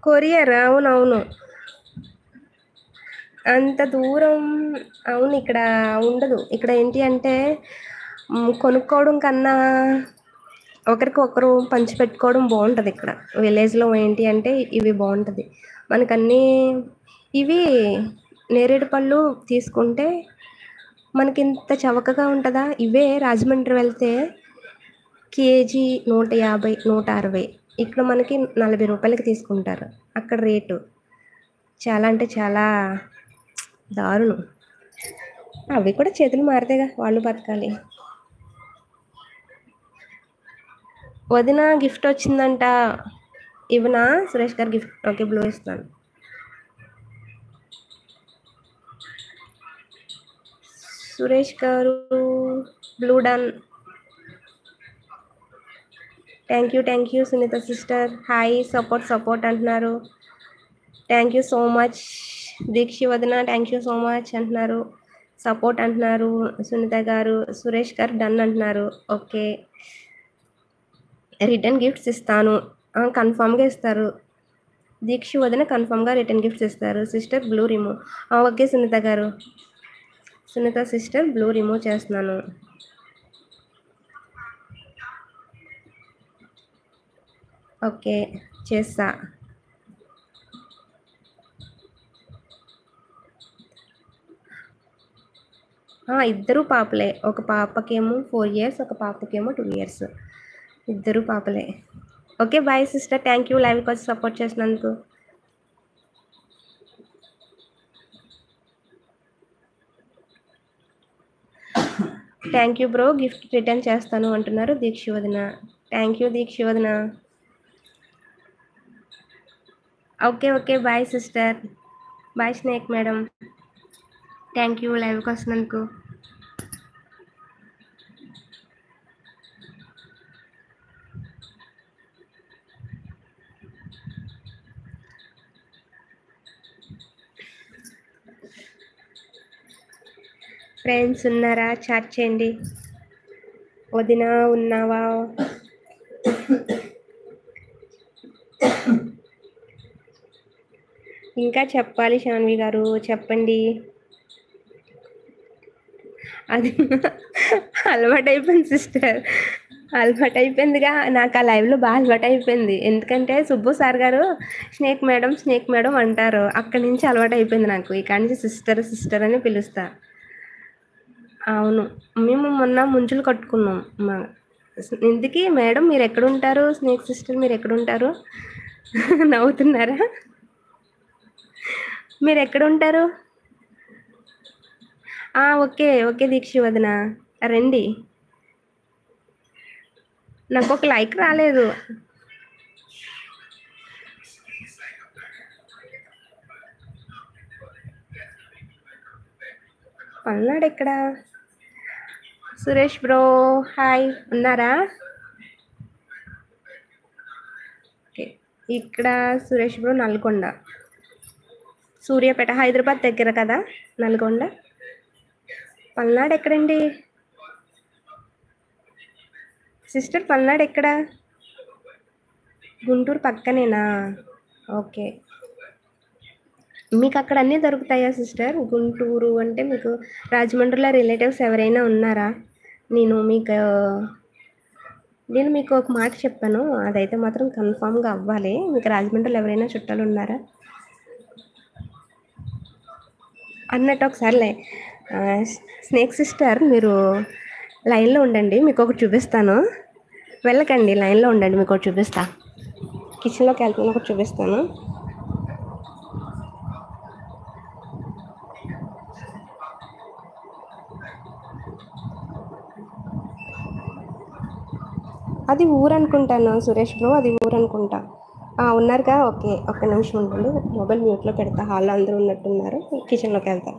Courier అవునవును. అంత దూరం అవును. ఇక్కడ ఉండదు. ఇక్కడ ఏంటి అంటే కొనుక్కోవడం కన్నా ఒకరికొకరు పంచిపెట్టుకోవడం బాగుంటుంది. ఇక్కడ విలేజ్లో ఏంటి అంటే ఇవి బాగుంటుంది మనకన్నీ. ఇవి నేరేడు పళ్ళు తీసుకుంటే మనకి ఇంత చవకగా ఉంటుందా? ఇవే రాజమండ్రి వెళ్తే కేజీ 150, 160. ఇక్కడ మనకి 40 రూపాయలకి తీసుకుంటారు. అక్కడ రేటు చాలా అంటే చాలా దారుణం. అవి కూడా చేతులు మారితేగా వాళ్ళు బతకాలి. వదిన గిఫ్ట్ వచ్చిందంట. ఇవనా సురేష్ గారు గిఫ్ట్? ఓకే, బ్లూ ఇస్తాను. Suresh garu blue done. Thank you Sunitha sister. Hi support అంటున్నారు. Thank you so much. Deekshi వదిన థ్యాంక్ యూ సో మచ్ అంటున్నారు. సపోర్ట్ అంటున్నారు సునీత గారు. సురేష్ గారు డన్ అంటున్నారు. ఓకే, రిటర్న్ గిఫ్ట్స్ ఇస్తాను. కన్ఫామ్గా ఇస్తారు. దీక్షి వదిన కన్ఫామ్గా రిటర్న్ గిఫ్ట్స్ ఇస్తారు. Sister blue remove. Okay Sunitha garu. Sunitha sister blue remove చేస్తున్నాను. ఓకే చేస్తా. ఇద్దరు పాపలే. ఒక పాపకేమో 4 years, ఒక పాపకేమో 2 years. ఇద్దరు పాపలే. Okay bye sister. Thank you లైవ్కి వచ్చి సపోర్ట్ చేసినందుకు. Thank you bro. Gift return చేస్తాను అంటున్నారు దీక్షి వదిన. థ్యాంక్ యూ దీక్షి వదిన. Okay bye sister. Bye snake madam. Thank you లైవ్కి వస్తున్నందుకు. ఫ్రెండ్స్ ఉన్నారా? చాట్ చేయండి. వదిన ఉన్నావా? ఇంకా చెప్పాలి శాన్వి గారు, చెప్పండి. అది అలవాటు అయిపోయింది సిస్టర్, అలవాటు అయిపోయిందిగా. నాకు ఆ లైవ్లో బాగా అలవాటు అయిపోయింది. ఎందుకంటే సుబ్బు సార్ గారు స్నేక్ మేడం అంటారు. అక్కడి నుంచి అలవాటు అయిపోయింది నాకు. ఇక నుంచి సిస్టర్ అని పిలుస్తా. అవును, మేము మొన్న ముంచులు కట్టుకున్నాం. ఇందుకే మేడం మీరు ఎక్కడుంటారు? స్నేక్ సిస్టర్ మీరు ఎక్కడుంటారు? నవ్వుతున్నారా? మీరు ఎక్కడుంటారు? ఓకే దీక్షి వదిన రండి. నాకు ఒక లైక్ రాలేదు. పల్నాడు ఎక్కడ? సురేష్ బ్రో హాయ్, ఉన్నారా? ఓకే, ఇక్కడ సురేష్ బ్రో నల్గొండ, సూర్యాపేట, హైదరాబాద్ దగ్గర కదా నల్గొండ. పల్నాడు ఎక్కడండి సిస్టర్? పల్నాడు ఎక్కడ? గుంటూరు పక్కనేనా? ఓకే, మీకు అక్కడ అన్నీ దొరుకుతాయా సిస్టర్? గుంటూరు అంటే మీకు రాజమండ్రిలో రిలేటివ్స్ ఎవరైనా ఉన్నారా? నేను మీకు ఒక మాట చెప్పాను, అదైతే మాత్రం కన్ఫామ్గా అవ్వాలి. మీకు రాజమండ్రిలో ఎవరైనా చుట్టాలు ఉన్నారా అన్నట్టు ఒకసారి స్నేక్ సిస్టర్ మీరు లైన్లో ఉండండి, మీకు ఒకటి చూపిస్తాను. వెళ్ళకండి, లైన్లో ఉండండి, మీకు ఒకటి చూపిస్తా. కిచెన్లోకి వెళ్తున్నా ఒకటి చూపిస్తాను. అది ఊరు అనుకుంటాను సురేష్ బ్రో, అది ఊరు అనుకుంటా. ఉన్నారుగా? ఓకే, ఒక్క నిమిషం ఉండండి, మొబైల్ మ్యూట్లో పెడతా. హాల్లో అందరూ ఉన్నట్టున్నారు, కిచెన్లోకి వెళ్తా.